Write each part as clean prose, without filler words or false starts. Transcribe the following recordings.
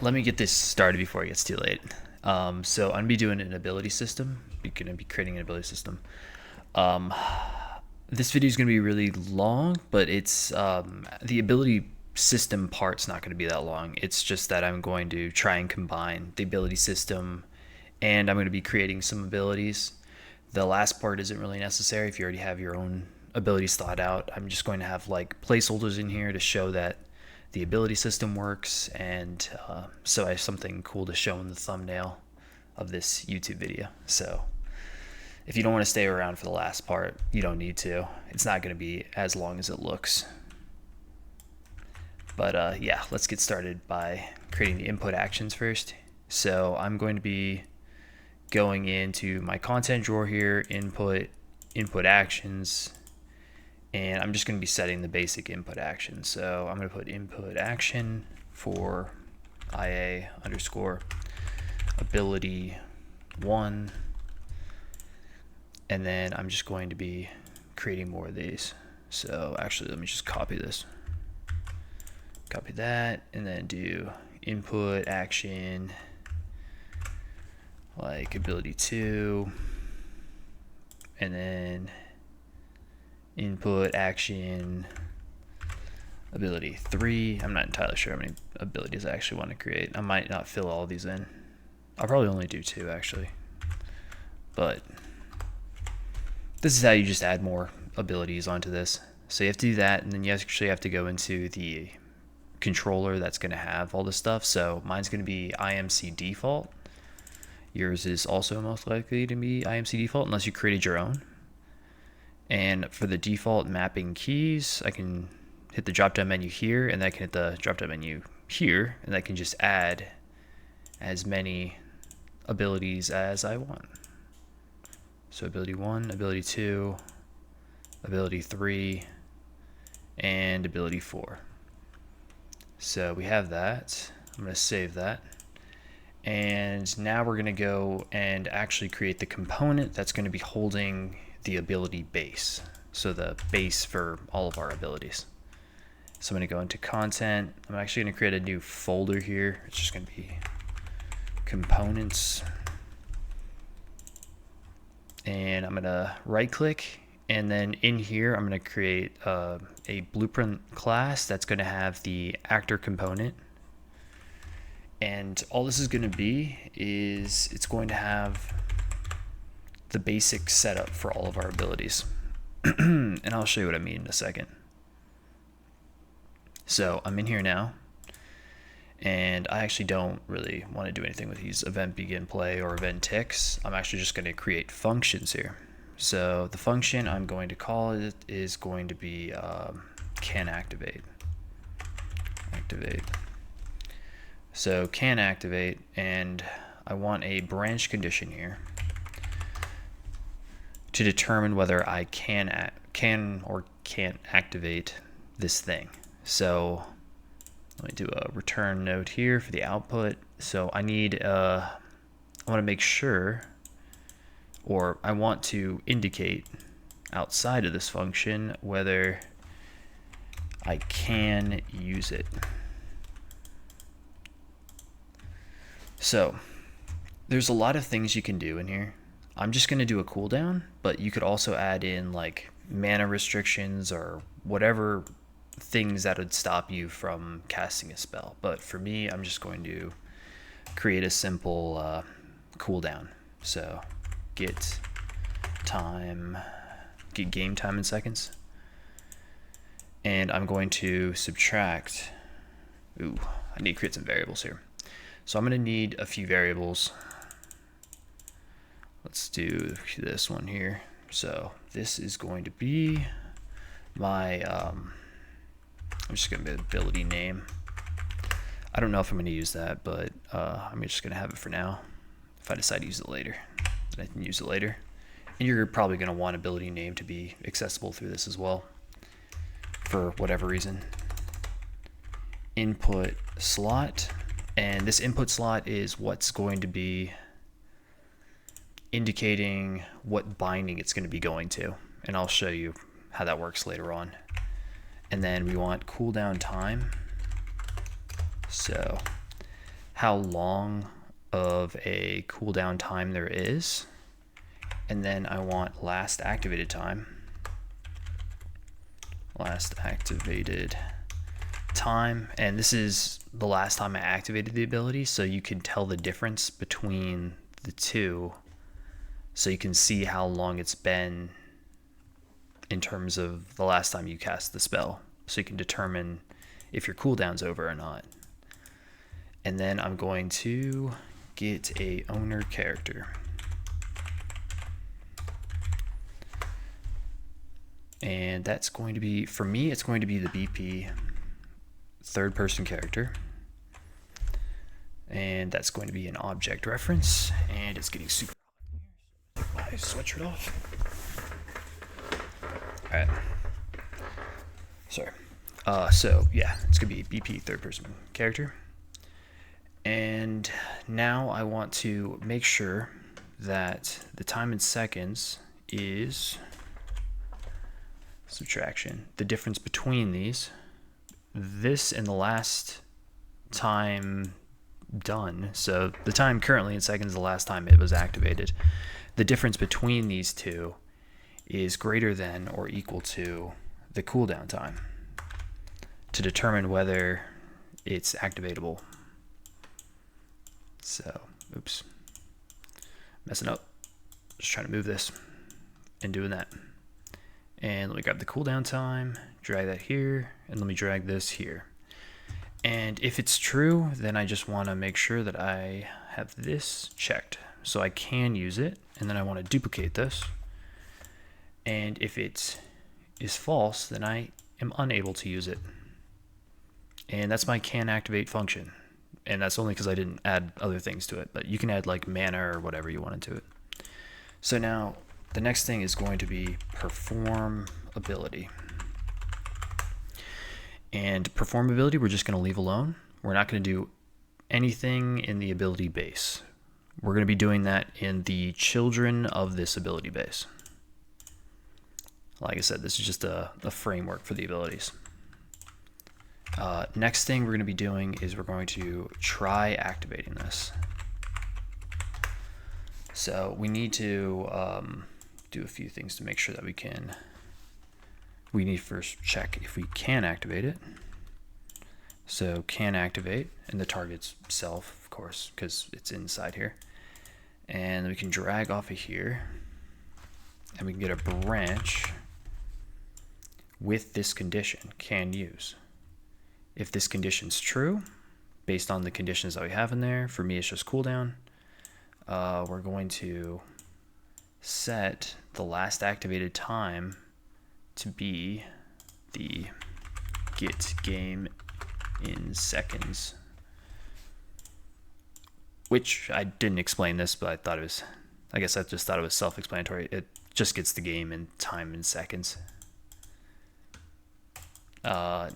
let me get this started before it gets too late. So I'm gonna be doing an ability system. We're gonna be creating an ability system. Um, this video is gonna be really long, but it's the ability system part's not gonna be that long. It's just that I'm going to try and combine the ability system, and I'm gonna be creating some abilities. The last part isn't really necessary if you already have your own abilities thought out. I'm just going to have like placeholders in here to show that the ability system works, and so I have something cool to show in the thumbnail of this YouTube video. So if you don't want to stay around for the last part, you don't need to. It's not going to be as long as it looks. But yeah, let's get started by creating the input actions first. So I'm going to be going into my content drawer here, input actions, and I'm just going to be setting the basic input action. So I'm going to put input action for IA underscore ability 1, and then I'm just going to be creating more of these. So actually, let me just copy this, copy that, and then do input action like ability 2, and then input action ability 3. I'm not entirely sure how many abilities I actually want to create. I might not fill all these in. I'll probably only do 2 actually. But this is how you just add more abilities onto this. So you have to do that, and then you actually have to go into the controller that's going to have all this stuff. So mine's going to be IMC default. Yours is also most likely to be IMC default unless you created your own. And for the default mapping keys, I can hit the drop down menu here, and I can hit the drop down menu here, and I can just add as many abilities as I want. So ability 1, ability 2, ability 3, and ability 4. So we have that. I'm going to save that. And now we're going to go and actually create the component that's going to be holding the ability base. So the base for all of our abilities. So I'm going to go into content. I'm actually going to create a new folder here. It's just going to be components. And I'm going to right click, and then in here I'm going to create a blueprint class that's going to have the actor component. And all this is going to be is it's going to have the basic setup for all of our abilities. And I'll show you what I mean in a second. So I'm in here now, and I actually don't really want to do anything with these event begin play or event ticks. I'm actually just going to create functions here. So the function I'm going to call it is going to be can activate. So can activate, and I want a branch condition here to determine whether I can or can't activate this thing. So let me do a return note here for the output. So I need I want to make sure, or I want to indicate outside of this function whether I can use it. So there's a lot of things you can do in here. I'm just going to do a cooldown, but you could also add in like mana restrictions or whatever things that would stop you from casting a spell. But for me, I'm just going to create a simple cooldown. So get game time in seconds. And I'm going to subtract. I need to create some variables here. So I'm going to need a few variables. Let's do this one here. So this is going to be my, I'm just going to be ability name. I don't know if I'm going to use that, but I'm just going to have it for now. If I decide to use it later, then I can use it later. And you're probably going to want ability name to be accessible through this as well, for whatever reason. Input slot. And this input slot is what's going to be indicating what binding it's going to be going to. And I'll show you how that works later on. And then we want cooldown time. So how long of a cooldown time there is, and then I want last activated time. Last activated time, and this is the last time I activated the ability, so you can tell the difference between the two, so you can see how long it's been in terms of the last time you cast the spell, so you can determine if your cooldown's over or not. And then I'm going to get a owner character. And that's going to be, for me, it's going to be the BP third person character. And that's going to be an object reference. And it's getting super hot. Take my sweatshirt off. Alright. Sorry. So yeah, it's going to be a BP third person character. And now I want to make sure that the time in seconds is subtraction. The difference between these, this and the last time done. So the time currently in seconds, the last time it was activated. The difference between these two is greater than or equal to the cooldown time to determine whether it's activatable. So, oops, messing up. Just trying to move this and doing that. And let me grab the cooldown time, drag that here, and let me drag this here. And if it's true, then I just want to make sure that I have this checked so I can use it, and then I want to duplicate this. And if it is false, then I am unable to use it. And that's my can activate function. And that's only because I didn't add other things to it, but you can add like mana or whatever you wanted to it. So now the next thing is going to be perform ability. And perform ability we're just going to leave alone. We're not going to do anything in the ability base. We're going to be doing that in the children of this ability base. Like I said, this is just a framework for the abilities. Next thing we're going to be doing is we're going to try activating this. So we need to do a few things to make sure that we can. We need to first check if we can activate it. So can activate, and the target's self, of course, because it's inside here. And we can drag off of here, and we can get a branch with this condition, can use. If this condition's true, based on the conditions that we have in there, for me it's just cooldown, we're going to set the last activated time to be the get game in seconds, which I didn't explain this, but I thought it was, I guess I just thought it was self-explanatory. It just gets the game in time in seconds.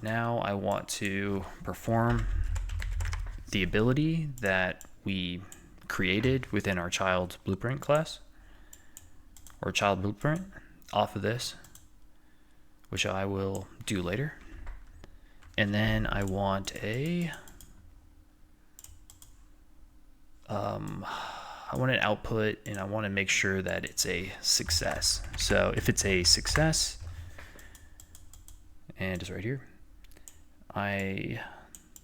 Now I want to perform the ability that we created within our child blueprint class, or child blueprint, off of this, which I will do later. And then I want a I want an output, and I want to make sure that it's a success. So if it's a success, and it's right here, I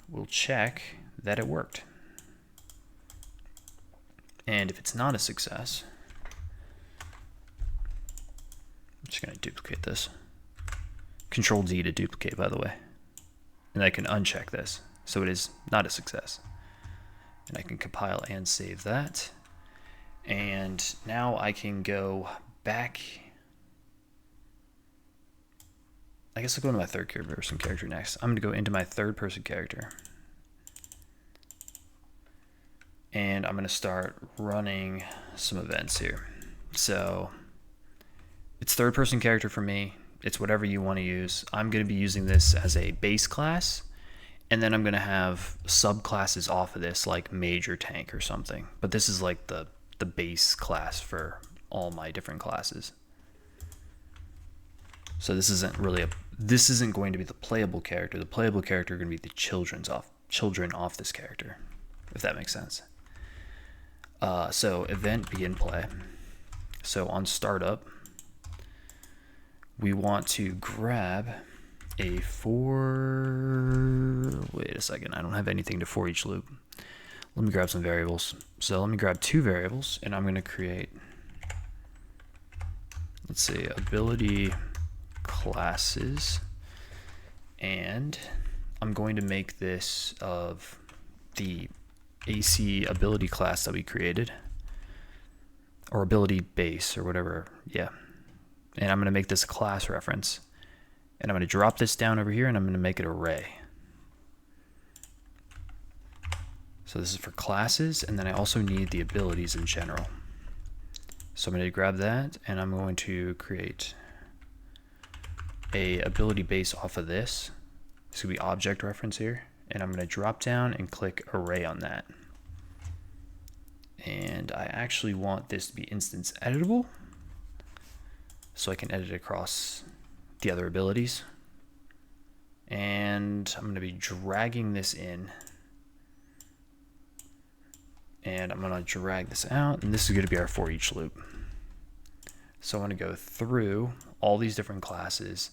will check that it worked. And if it's not a success, I'm just going to duplicate this. Control D to duplicate, by the way. And I can uncheck this, so it is not a success. And I can compile and save that. And now I can go back. I guess I'll go into my third person character next. I'm going to go into my third person character. And I'm going to start running some events here. So it's third person character for me. It's whatever you want to use. I'm going to be using this as a base class, and then I'm going to have subclasses off of this, like major tank or something. But this is like the base class for all my different classes. So this isn't going to be the playable character. The playable character are going to be the children off this character. if that makes sense. So event begin play. So on startup, we want to grab a wait a second, I don't have anything to for each loop. Let me grab some variables. So let me grab 2 variables, and I'm going to create, let's see, ability classes, and I'm going to make this of the AC ability class that we created, or ability base or whatever. Yeah. And I'm going to make this a class reference, and I'm going to drop this down over here, and I'm going to make it array. So this is for classes, and then I also need the abilities in general. So I'm going to grab that, and I'm going to create a ability base off of this. This will be object reference here, and I'm going to drop down and click array on that. And I actually want this to be instance editable, so I can edit across the other abilities. And I'm going to be dragging this in, and I'm going to drag this out, and this is going to be our for each loop. So I want to go through all these different classes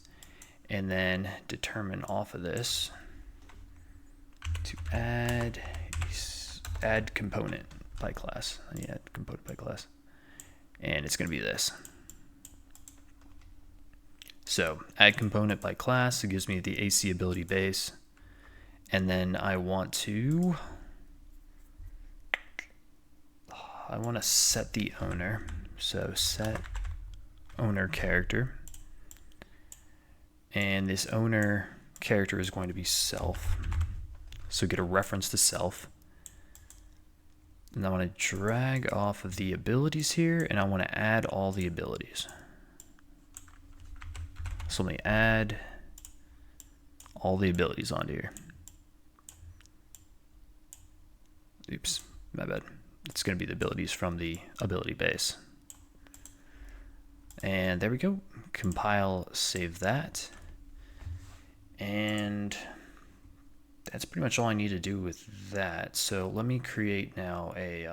and then determine off of this to add component by class. I need to add component by class, and it's going to be this. So add component by class, it gives me the AC ability base, and then I want to set the owner. So set owner character, and this owner character is going to be self. So get a reference to self. And I want to drag off of the abilities here, and I want to add all the abilities. So let me add all the abilities onto here. Oops, my bad. It's going to be the abilities from the ability base. And there we go. Compile, save that. And that's pretty much all I need to do with that. So let me create now a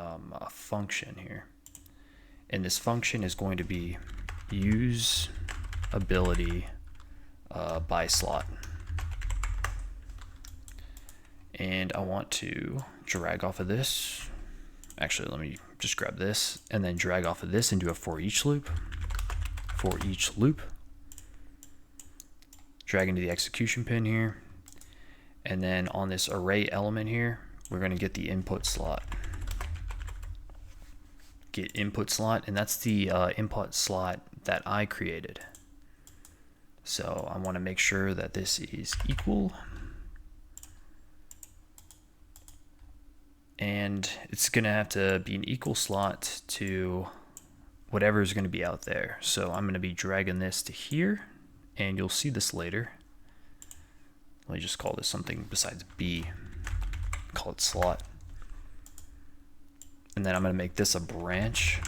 function here. And this function is going to be use ability by slot. And I want to drag off of this. Actually, let me just grab this and then drag off of this and do a for each loop. For each loop. Drag into the execution pin here. And then on this array element here, we're going to get the input slot. Get input slot, and that's the input slot that I created. So I want to make sure that this is equal. And it's going to have to be an equal slot to whatever is going to be out there. So I'm going to be dragging this to here, and you'll see this later. Let me just call this something besides B. Call it slot. And then I'm going to make this a branch.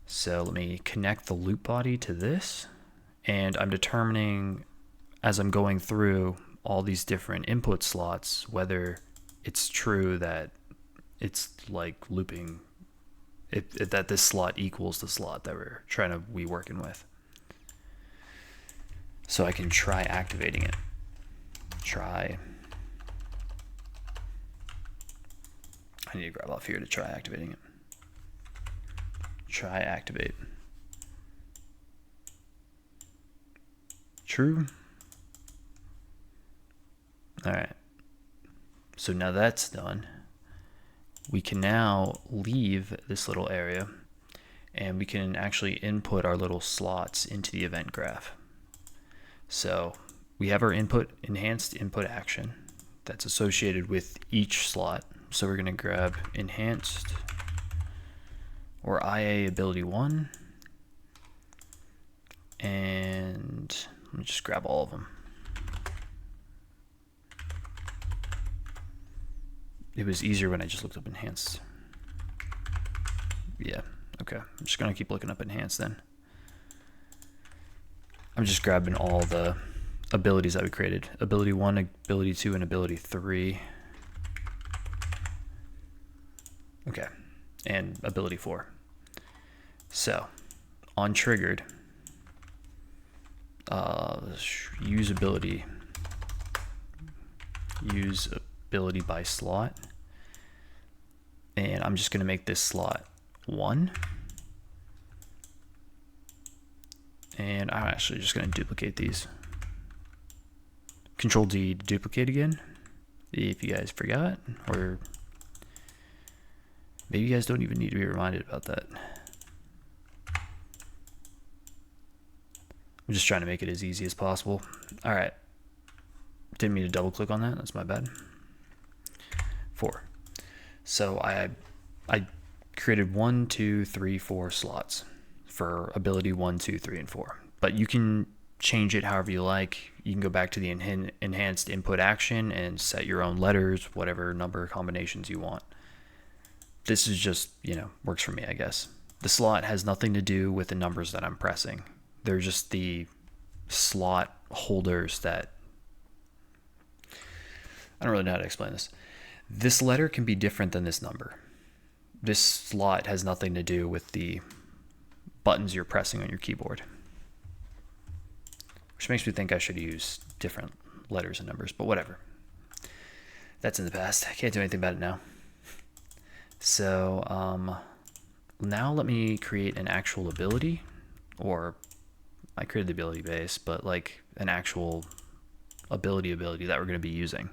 So let me connect the loop body to this. And I'm determining, as I'm going through all these different input slots, whether it's true that it's like looping, that this slot equals the slot that we're trying to be working with. So I can try activating it. I need to grab off here to try activating it. Try activate. True. All right. So now that's done. We can now leave this little area, and we can actually input our little slots into the event graph. So we have our enhanced input action that's associated with each slot. So we're going to grab enhanced or IA ability 1, and let me just grab all of them. It was easier when I just looked up enhanced. Yeah, okay. I'm just going to keep looking up enhanced then. I'm just grabbing all the abilities that we created. Ability 1, ability 2, and ability 3. Okay, and ability 4. So, on triggered, use ability by slot, and I'm just going to make this slot 1, and I'm actually just going to duplicate these. Control D to duplicate again, if you guys forgot, or maybe you guys don't even need to be reminded about that. I'm just trying to make it as easy as possible. All right, didn't mean to double click on that, that's my bad. 4. So I created 1, 2, 3, 4 slots for ability 1, 2, 3, and 4. But you can change it however you like. You can go back to the enhanced input action and set your own letters, whatever number combinations you want. This is just, works for me, I guess. The slot has nothing to do with the numbers that I'm pressing. They're just the slot holders that, I don't really know how to explain this. This letter can be different than this number. This slot has nothing to do with the buttons you're pressing on your keyboard, which makes me think I should use different letters and numbers, but whatever. That's in the past. I can't do anything about it now. So now let me create an actual ability, or I created the ability base, but like an actual ability that we're going to be using.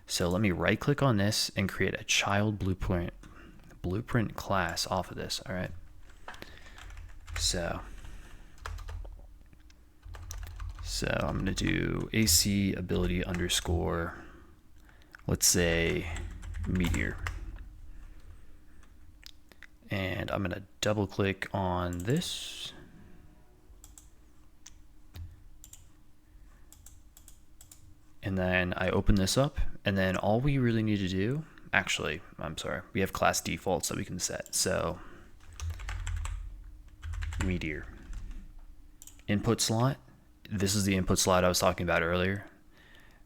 So let me right click on this and create a child blueprint class off of this. All right. So I'm going to do AC ability underscore, let's say meteor. And I'm going to double click on this. And then I open this up, and then all we really need to do, actually, I'm sorry, we have class defaults that we can set. So meteor input slot. This is the input slot I was talking about earlier.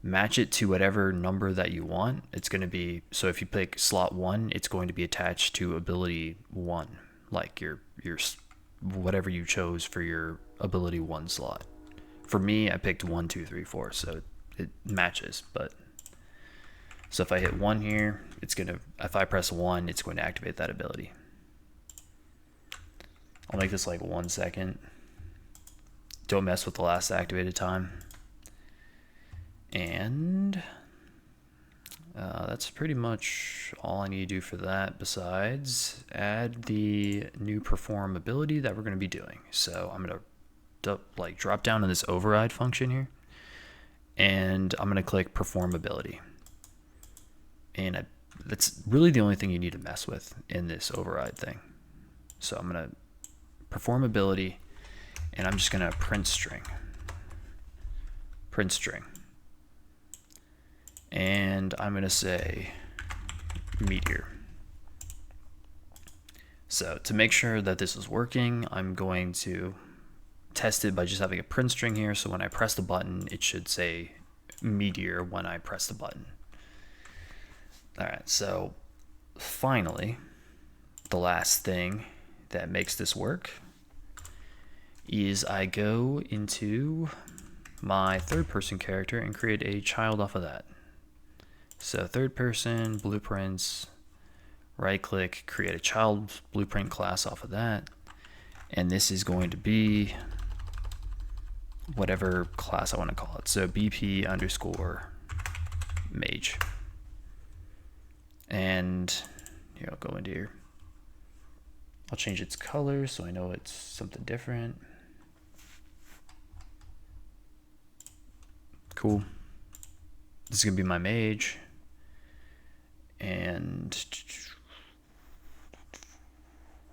Match it to whatever number that you want. It's going to be, so if you pick slot 1, it's going to be attached to ability 1, like your whatever you chose for your ability 1 slot. For me, I picked 1, 2, 3, 4, so it matches. But so if I hit 1 here, it's going to, if I press 1, it's going to activate that ability. I'll make this like 1 second. Don't mess with the last activated time. And that's pretty much all I need to do for that, besides add the new perform ability that we're going to be doing. So I'm going to drop down in this override function here, and I'm going to click perform ability. And that's really the only thing you need to mess with in this override thing. So I'm going to perform ability, and I'm just going to print string. And I'm going to say meteor. So to make sure that this is working, I'm going to test it by just having a print string here. So when I press the button, it should say meteor when I press the button. All right, so finally, the last thing that makes this work is I go into my third person character and create a child off of that. So third person, blueprints, right click, create a child blueprint class off of that. And this is going to be whatever class I want to call it. So BP underscore mage. And here, I'll go into here. I'll change its color so I know it's something different. Cool. This is going to be my mage. And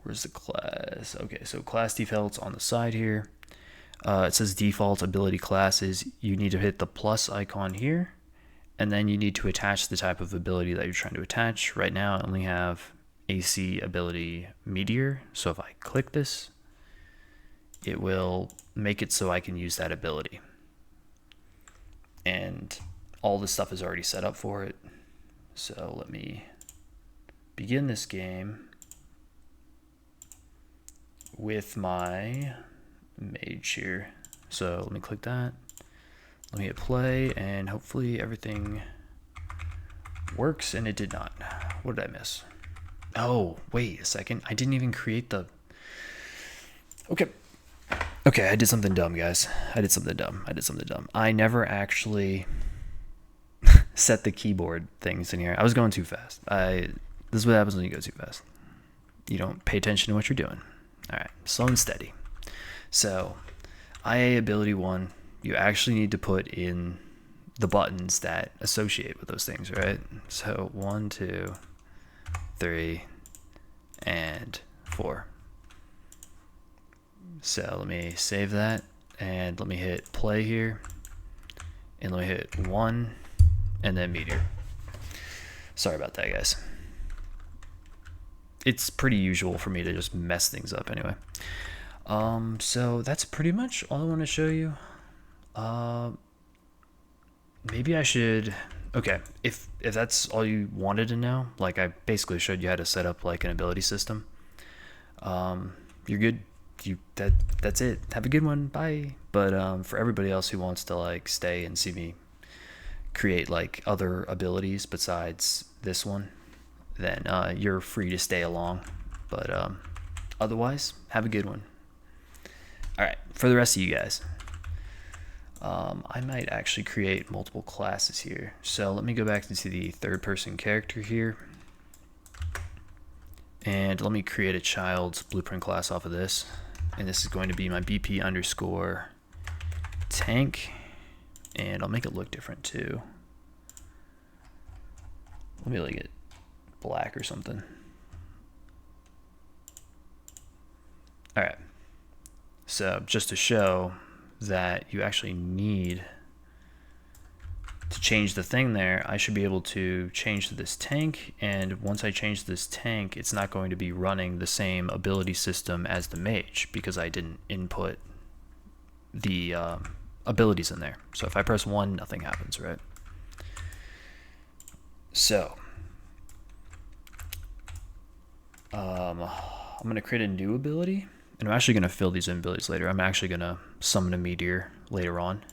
where's the class? Okay, so class defaults on the side here. It says default ability classes. You need to hit the plus icon here, and then you need to attach the type of ability that you're trying to attach. Right now I only have AC ability meteor, so if I click this, it will make it so I can use that ability. And all this stuff is already set up for it. So let me begin this game with my mage here. So let me click that. Let me hit play, and hopefully everything works, and it did not. What did I miss? Oh, wait a second. I didn't even create the... Okay, I did something dumb, guys. I did something dumb. I never actually set the keyboard things in here. I was going too fast. This is what happens when you go too fast. You don't pay attention to what you're doing. All right, slow and steady. So, IA ability 1, you actually need to put in the buttons that associate with those things, right? So 1, 2, 3, and 4. So let me save that, and let me hit play here, and let me hit 1, and then meteor. Sorry about that, guys. It's pretty usual for me to just mess things up anyway. So that's pretty much all I want to show you. Maybe I should... Okay, if that's all you wanted to know, like I basically showed you how to set up like an ability system. You're good. That's it. Have a good one. Bye. But for everybody else who wants to like stay and see me create like other abilities besides this one, then you're free to stay along. But otherwise, have a good one. All right, for the rest of you guys, I might actually create multiple classes here. So let me go back into the third person character here, and let me create a child's blueprint class off of this. And this is going to be my BP underscore tank, and I'll make it look different too. Let me like it black or something. All right, so just to show that you actually need to change the thing there, I should be able to change to this tank, and once I change this tank, it's not going to be running the same ability system as the mage because I didn't input the abilities in there. So if I press 1, nothing happens, right? So I'm going to create a new ability, and I'm actually going to fill these abilities later. I'm actually going to summon a meteor later on.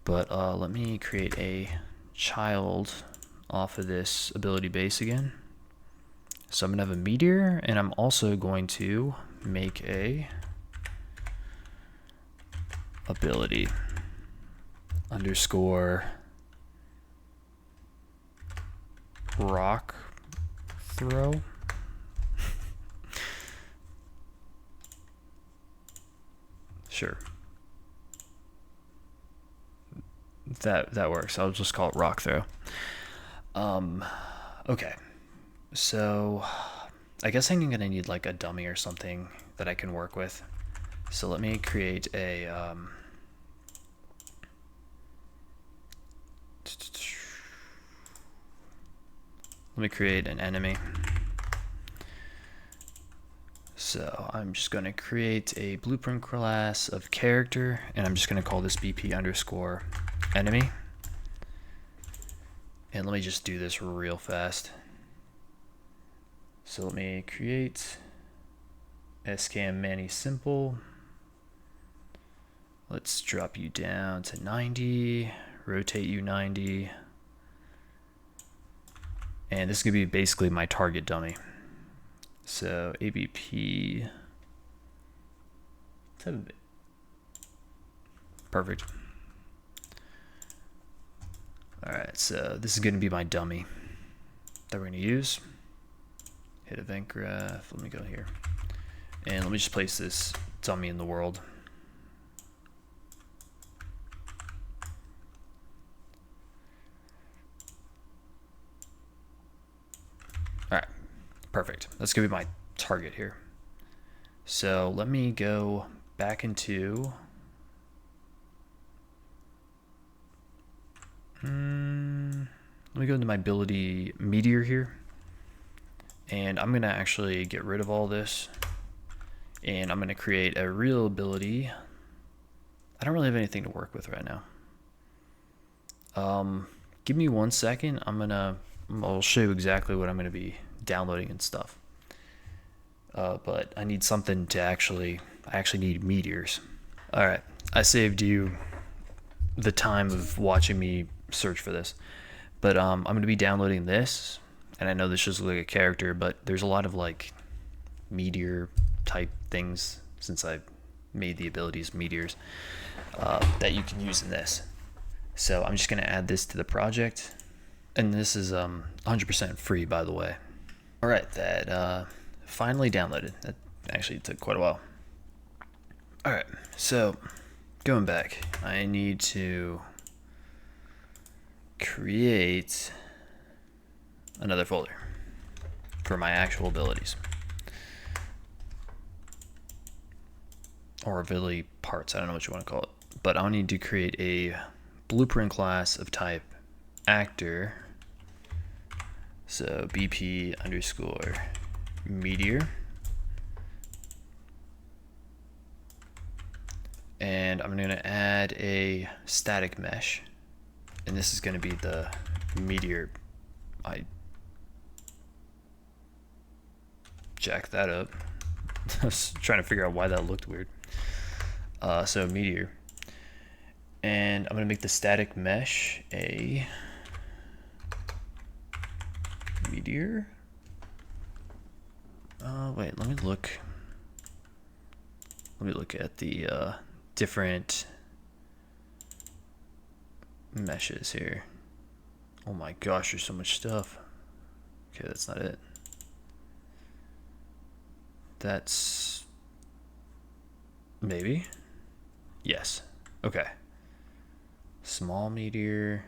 But let me create a child off of this ability base again. So I'm going to have a meteor, and I'm also going to make a ability underscore rock throw. Sure. That works. I'll just call it rock throw. Okay. So I guess I'm gonna need like a dummy or something that I can work with. So let me create a let me create an enemy. So I'm just going to create a blueprint class of character, and I'm just going to call this BP underscore enemy. And let me just do this real fast. So let me create SKM Manny simple. Let's drop you down to 90, rotate you 90. And this is going to be basically my target dummy. So ABP, perfect. All right, so this is going to be my dummy that we're going to use. Hit event graph. Let me go here, and let me just place this dummy in the world. All right. Perfect. That's going to be my target here. So let me go back into... let me go into my ability meteor here. And I'm going to actually get rid of all this. And I'm going to create a real ability. I don't really have anything to work with right now. Give me 1 second. I'm going to I'll show you exactly what I'm going to be downloading and stuff. But I need something to I actually need meteors. Alright, I saved you the time of watching me search for this. But I'm going to be downloading this, and I know this just looks like a character, but there's a lot of like meteor type things since I made the abilities meteors that you can use in this. So I'm just going to add this to the project, and this is 100% free, by the way. Alright, that finally downloaded. That actually took quite a while. Alright, so going back, I need to create another folder for my actual abilities. Or ability parts, I don't know what you want to call it. But I'll need to create a blueprint class of type actor. So BP underscore meteor. And I'm going to add a static mesh. And this is going to be the meteor. I jacked that up. I was trying to figure out why that looked weird. So meteor. And I'm going to make the static mesh a meteor. Wait, let me look at the different meshes here. Oh my gosh, there's so much stuff. Okay, that's not it. That's maybe. Yes. Okay. Small meteor.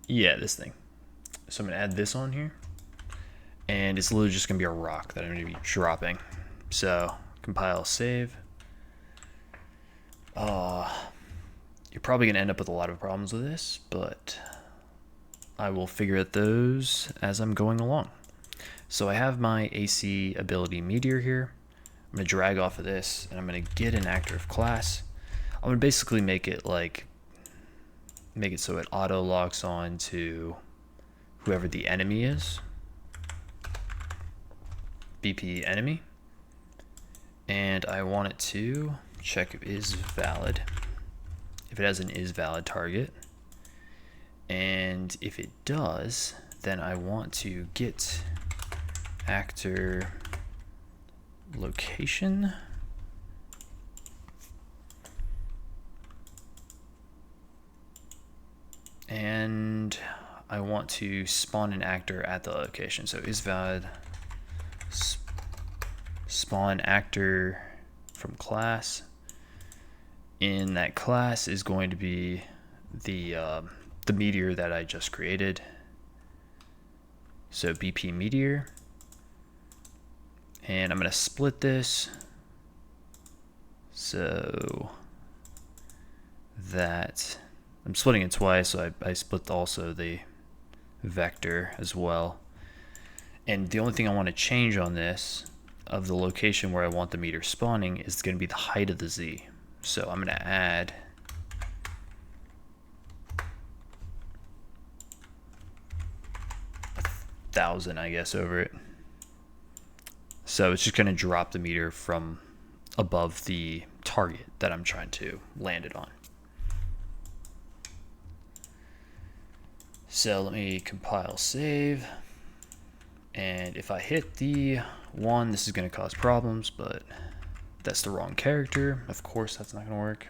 Yeah, this thing. So I'm gonna add this on here, and it's literally just gonna be a rock that I'm gonna be dropping. So compile, save. You're probably gonna end up with a lot of problems with this, but I will figure out those as I'm going along. So I have my AC ability meteor here. I'm gonna drag off of this, and I'm gonna get an actor of class. I'm gonna basically make it so it auto locks on to whoever the enemy is. BP enemy. And I want it to check if it is valid. If it has an is valid target. And if it does, then I want to get actor location. And I want to spawn an actor at the location. So is valid spawn actor from class. In that class is going to be the meteor that I just created. So BP meteor. And I'm going to split this so that I'm splitting it twice, so I split also the vector as well. And the only thing I want to change on this of the location where I want the meteor spawning is going to be the height of the Z. So I'm going to add a 1,000, I guess, over it. So it's just going to drop the meteor from above the target that I'm trying to land it on. So let me compile, save. And if I hit the 1, this is going to cause problems, but that's the wrong character. Of course, that's not going to work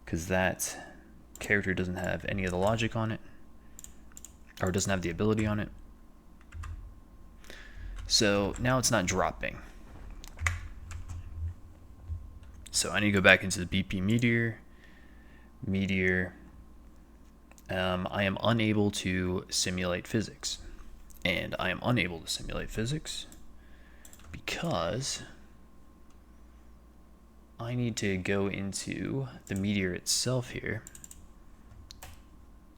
because that character doesn't have any of the logic on it, or doesn't have the ability on it. So now it's not dropping. So I need to go back into the BP meteor. I am unable to simulate physics. And I am unable to simulate physics because I need to go into the meteor itself here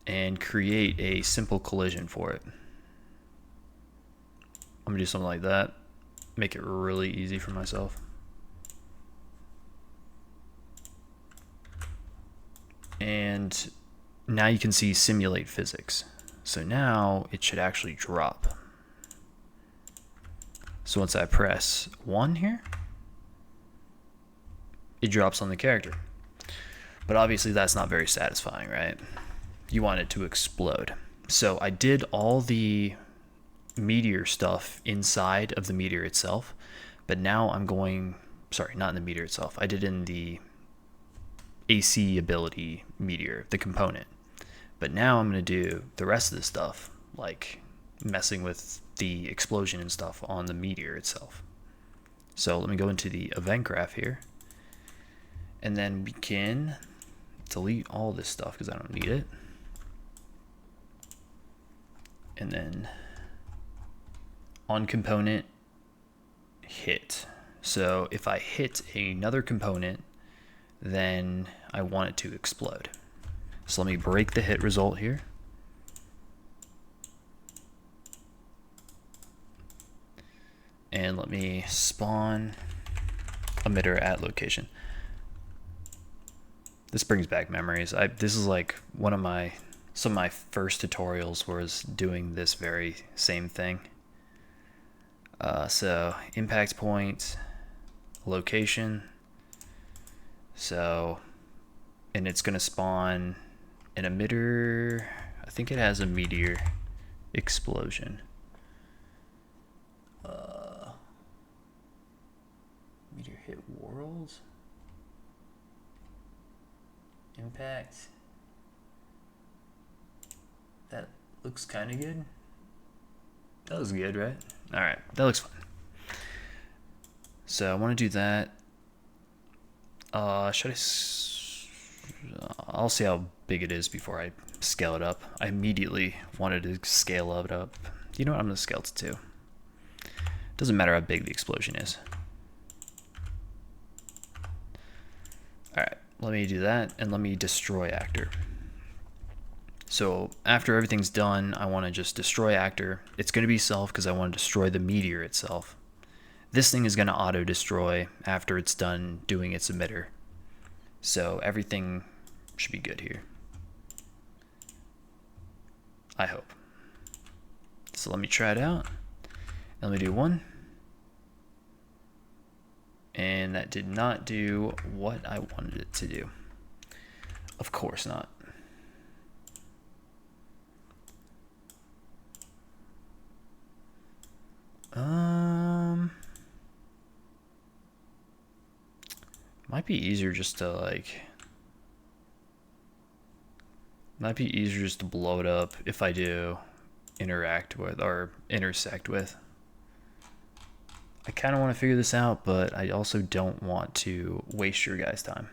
and create a simple collision for it. I'm gonna do something like that, make it really easy for myself. And now you can see simulate physics. So now it should actually drop. So once I press 1 here, it drops on the character. But obviously that's not very satisfying, right? You want it to explode. So I did all the meteor stuff inside of the meteor itself, but now I'm going, sorry, not in the meteor itself. I did in the AC ability meteor, the component. But now I'm going to do the rest of the stuff, like messing with the explosion and stuff on the meteor itself. So let me go into the event graph here, and then we can delete all this stuff because I don't need it. And then on component, hit. So if I hit another component, then I want it to explode. So let me break the hit result here. And let me spawn emitter at location. This brings back memories. This is like some of my first tutorials was doing this very same thing. So impact point, location. So, and it's gonna spawn an emitter. I think it has a meteor explosion. Meteor hit worlds. Impact. That looks kind of good. That looks good, right? All right, that looks fine. So I want to do that. I'll see how big it is before I scale it up. I immediately wanted to scale it up. You know what? I'm gonna scale it to 2. Doesn't matter how big the explosion is. All right, let me do that, and let me destroy actor. So after everything's done, I want to just destroy actor. It's going to be self because I want to destroy the meteor itself. This thing is going to auto destroy after it's done doing its emitter. So everything should be good here. I hope. So let me try it out. And let me do 1. And that did not do what I wanted it to do. Of course not. Might be easier just to blow it up if I do interact with or intersect with. I kind of want to figure this out, but I also don't want to waste your guys' time.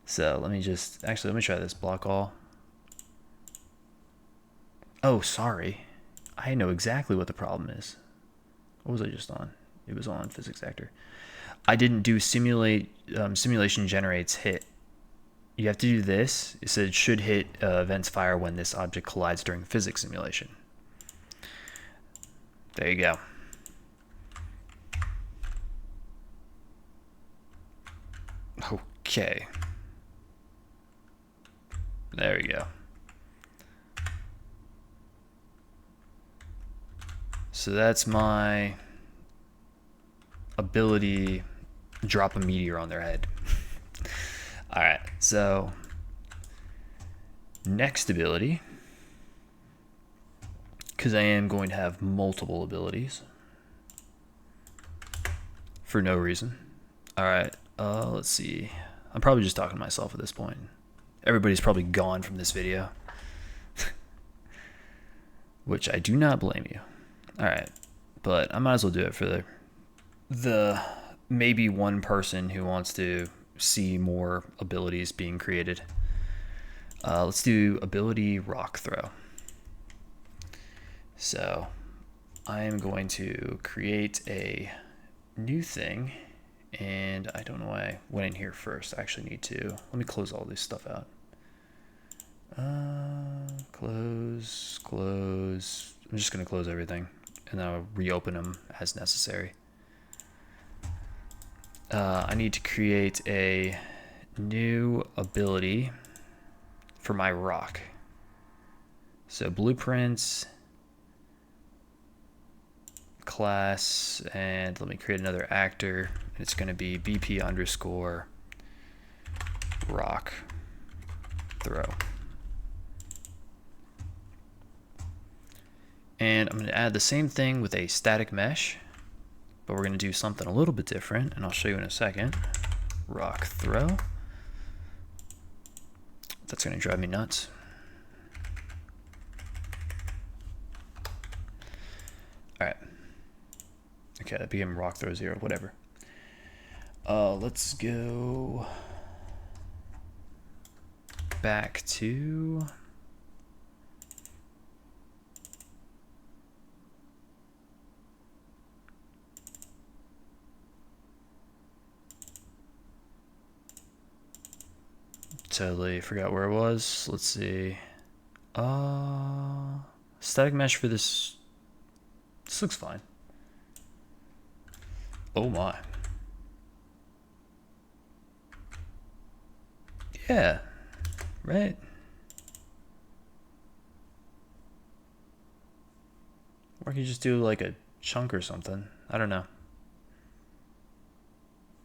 So let me try this block all. Oh, sorry. I know exactly what the problem is. What was I just on? It was on physics actor. I didn't do simulation generates hit. You have to do this. It said should hit events fire when this object collides during physics simulation. There you go. Okay. There we go. So that's my ability, drop a meteor on their head. All right, so next ability, because I am going to have multiple abilities for no reason. All right, let's see. I'm probably just talking to myself at this point. Everybody's probably gone from this video, which I do not blame you. All right, but I might as well do it for the maybe one person who wants to see more abilities being created. Let's do ability rock throw. So I am going to create a new thing, and I don't know why I went in here first. I actually need to, let me close all this stuff out. Close. I'm just gonna close everything, and I'll reopen them as necessary. I need to create a new ability. for my rock. So blueprints, class, and let me create another actor. It's going to be BP underscore rock throw. And I'm going to add the same thing with a static mesh, but we're going to do something a little bit different, and I'll show you in a second. Rock throw. That's going to drive me nuts. All right. Okay, that became rock throw 0, whatever. Let's go back to totally forgot where it was. Let's see. Static mesh for this. This looks fine. Oh my. Yeah. Right. Or you just do like a chunk or something. I don't know.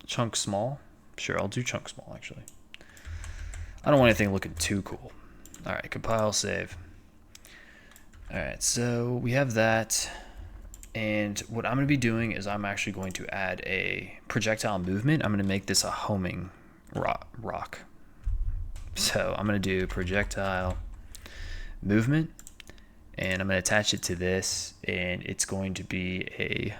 Chunk small? Sure, I'll do chunk small actually. I don't want anything looking too cool. Alright, compile, save. Alright, so we have that. And what I'm going to be doing is I'm actually going to add a projectile movement. I'm going to make this a homing rock. So I'm going to do projectile movement, and I'm going to attach it to this, and it's going to be a...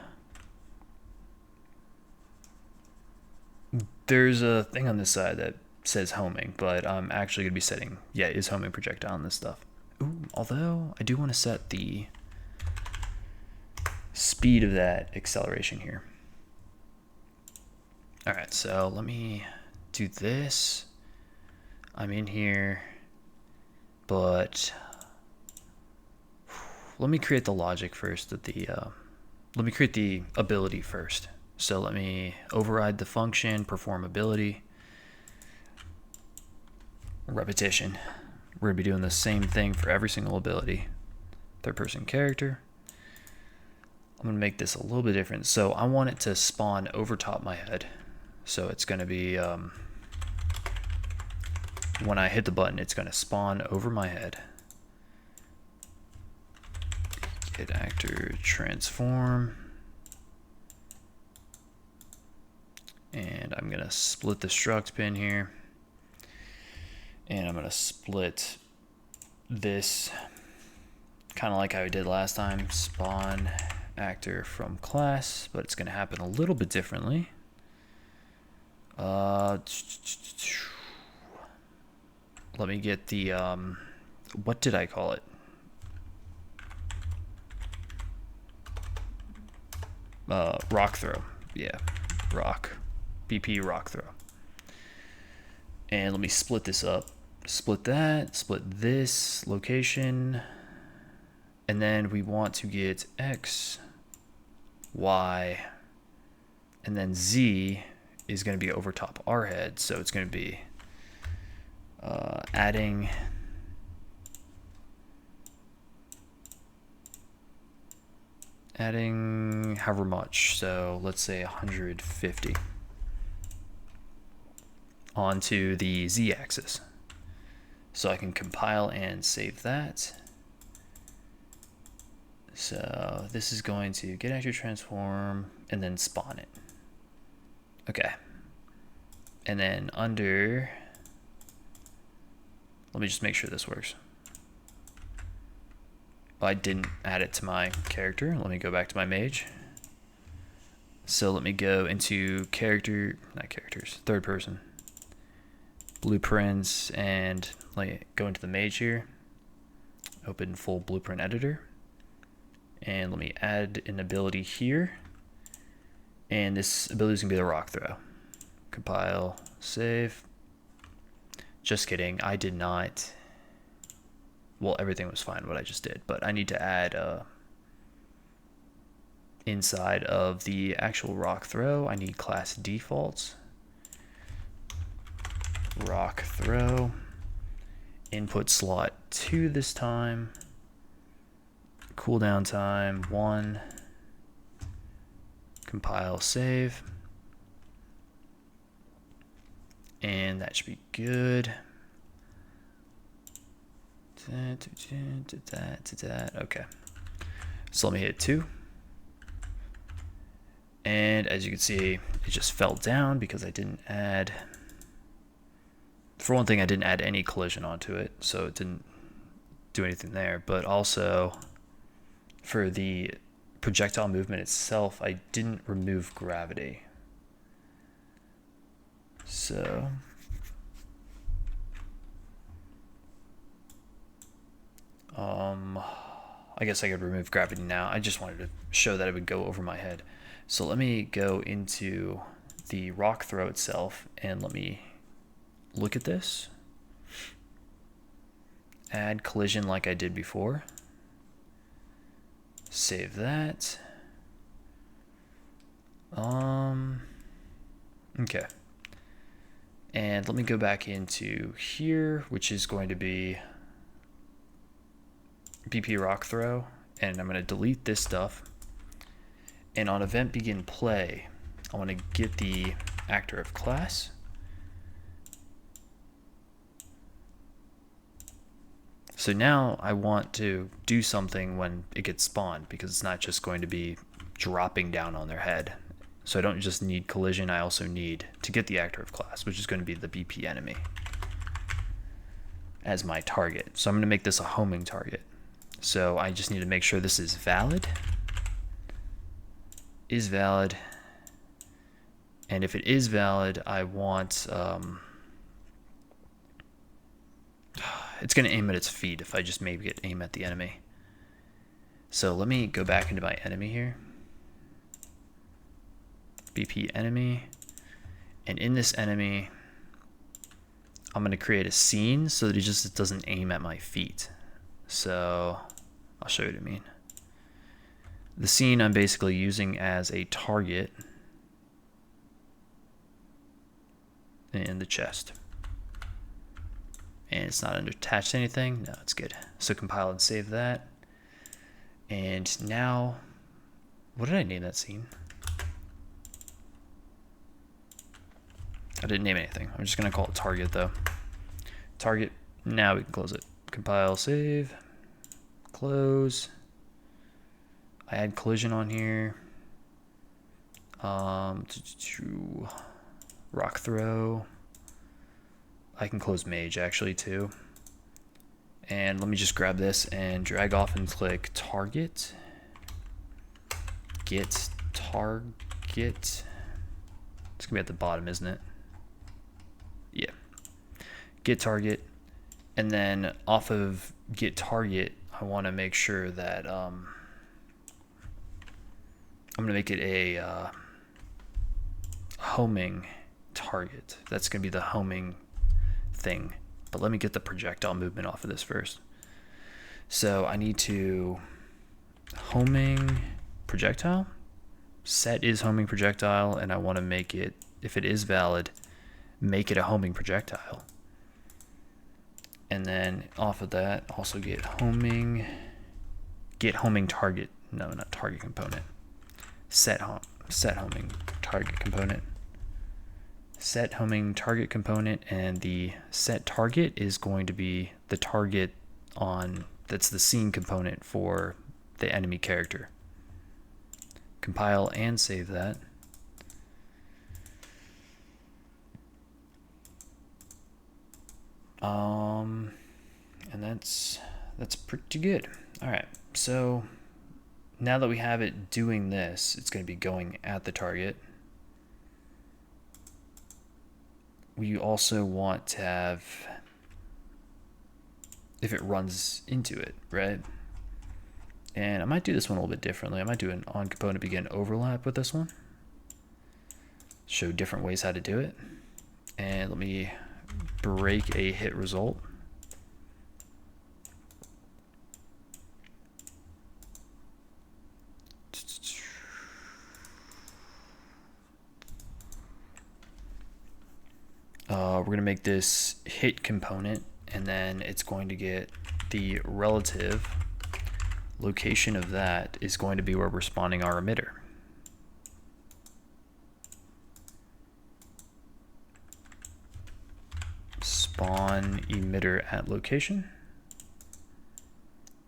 There's a thing on this side that says homing, but I'm actually going to be setting, yeah, it is homing projectile on this stuff. Ooh, although I do want to set the speed of that acceleration here. All right, so let me do this. I'm in here, but let me create the logic first that let me create the ability first. So let me override the function, perform ability, repetition. We're gonna be doing the same thing for every single ability. Third person character. I'm gonna make this a little bit different. So I want it to spawn over top my head. So it's gonna be, when I hit the button, it's gonna spawn over my head. Get actor transform. And I'm gonna split the struct pin here. And I'm gonna split this, kind of like how we did last time, spawn actor from class, but it's gonna happen a little bit differently. Let me get the, what did I call it? Rock throw. Yeah, rock. BP rock throw. And let me split this up. Split that, split this location. And then we want to get X, Y, and then Z is going to be over top our head. So it's going to be adding however much. So let's say 150 onto the Z axis. So I can compile and save that. So this is going to get actor transform and then spawn it. Okay. And then under, let me just make sure this works. Oh, I didn't add it to my character. Let me go back to my mage. So let me go into third person. Blueprints, and go into the mage here. Open full blueprint editor. And let me add an ability here. And this ability is going to be the rock throw. Compile, save. Just kidding, I did not. Well, everything was fine what I just did, but I need to add inside of the actual rock throw, I need class defaults. Rock throw. Input slot 2 this time. Cooldown time 1. Compile, save. And that should be good. Okay. So let me hit 2. And as you can see, it just fell down because I didn't add, for one thing, I didn't add any collision onto it, so it didn't do anything there. But also, for the projectile movement itself, I didn't remove gravity. So I guess I could remove gravity now. I just wanted to show that it would go over my head. So let me go into the rock throw itself and let me look at this. Add collision like I did before. Save that. Okay. And let me go back into here, which is going to be BP rock throw, and I'm going to delete this stuff. And on event begin play, I want to get the actor of class. So now I want to do something when it gets spawned, because it's not just going to be dropping down on their head. So I don't just need collision, I also need to get the actor of class, which is going to be the BP enemy as my target. So I'm going to make this a homing target. So I just need to make sure this is valid. Is valid. And if it is valid, I want, it's going to aim at its feet if I just maybe aim at the enemy. So let me go back into my enemy here. BP enemy. And in this enemy, I'm going to create a scene so that it just doesn't aim at my feet. So I'll show you what I mean. The scene I'm basically using as a target in the chest. And it's not attached to anything. No, it's good. So compile and save that. And now, what did I name that scene? I didn't name anything. I'm just going to call it target though. Target. Now we can close it. Compile, save, close. I add collision on here. Rock throw. I can close mage actually too. And let me just grab this and drag off and click target. Get target. It's gonna be at the bottom, isn't it? Yeah. Get target. And then off of get target, I want to make sure that I'm going to make it a homing target. That's going to be the homing thing. But let me get the projectile movement off of this first. So I need to homing projectile. Set is homing projectile, and I want to make it, if it is valid, make it a homing projectile. And then off of that, also get homing target. No, not target component. Set homing target component. Set homing target component, and the set target is going to be the target on, that's the scene component for the enemy character. Compile and save that. And that's pretty good. All right, so now that we have it doing this, it's going to be going at the target. We also want to have, if it runs into it, right? And I might do this one a little bit differently. I might do an on component begin overlap with this one. Show different ways how to do it. And let me break a hit result. We're going to make this hit component, and then it's going to get the relative location of that is going to be where we're spawning our emitter. Spawn emitter at location.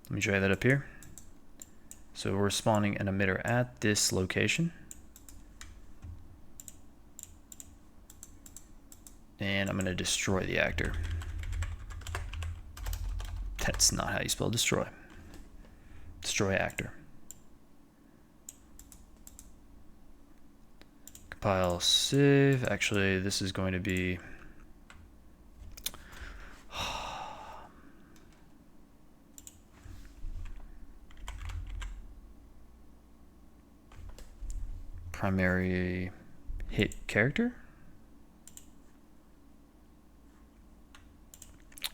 Let me try that up here. So we're spawning an emitter at this location. And I'm going to destroy the actor. That's not how you spell destroy. Destroy actor. Compile, save. Actually, this is going to be primary hit character.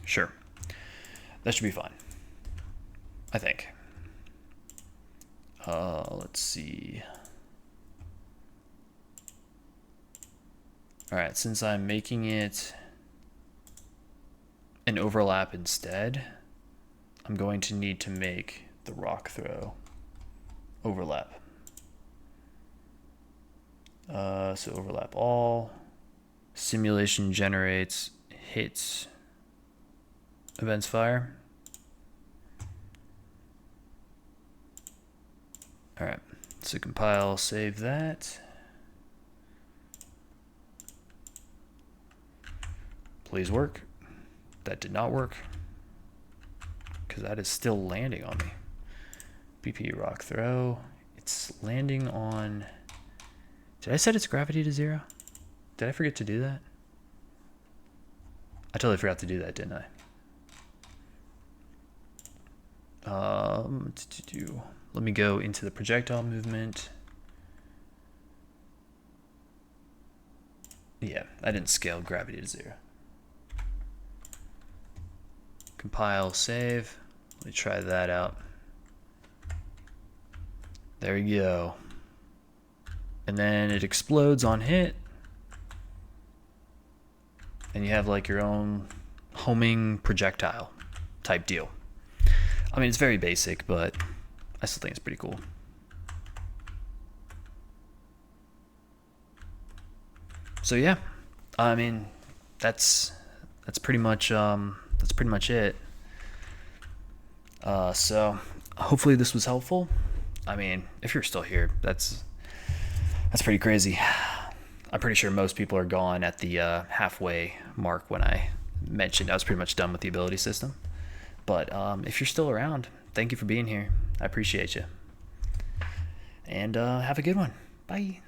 Sure. That should be fine, I think. Let's see. All right, since I'm making it an overlap instead, I'm going to need to make the rock throw overlap. So overlap all. Simulation generates hits events fire. All right, so compile, save that. Please work. That did not work because that is still landing on me. BP rock throw. It's landing on. Did I set its gravity to 0? Did I forget to do that? I totally forgot to do that, didn't I? Let me go into the projectile movement. Yeah, I didn't scale gravity to 0. Compile, save. Let me try that out. There we go. And then it explodes on hit. And you have like your own homing projectile type deal. I mean, it's very basic, but I still think it's pretty cool. So yeah, I mean, that's pretty much it. So hopefully this was helpful. I mean, if you're still here, that's pretty crazy. I'm pretty sure most people are gone at the halfway mark when I mentioned I was pretty much done with the ability system. But if you're still around, thank you for being here. I appreciate you. And have a good one. Bye.